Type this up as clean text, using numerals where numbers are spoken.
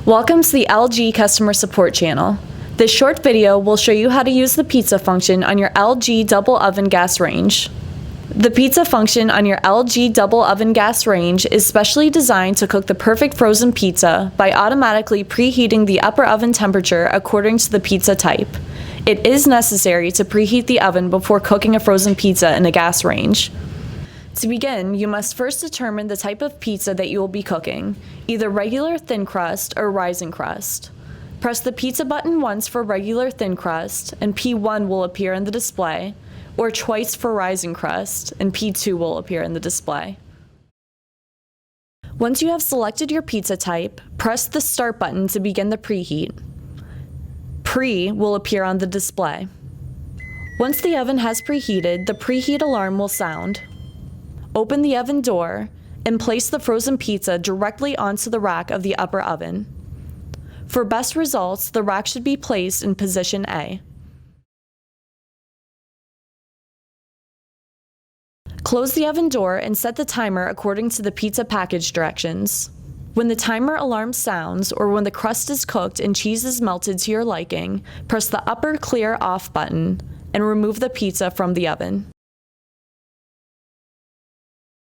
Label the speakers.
Speaker 1: Welcome to the LG Customer Support channel. This short video will show you how to use the pizza function on your LG double oven gas range. The pizza function on your LG double oven gas range is specially designed to cook the perfect frozen pizza by automatically preheating the upper oven temperature according to the pizza type. It is necessary to preheat the oven before cooking a frozen pizza in a gas range. To begin, you must first determine the type of pizza that you will be cooking, either regular thin crust or rising crust. Press the pizza button once for regular thin crust, and P1 will appear in the display, or twice for rising crust, and P2 will appear in the display. Once you have selected your pizza type, press the Start button to begin the preheat. Pre will appear on the display. Once the oven has preheated, the preheat alarm will sound. Open the oven door and place the frozen pizza directly onto the rack of the upper oven. For best results, the rack should be placed in position A. Close the oven door and set the timer according to the pizza package directions. When the timer alarm sounds, or when the crust is cooked and cheese is melted to your liking, press the upper clear off button and remove the pizza from the oven.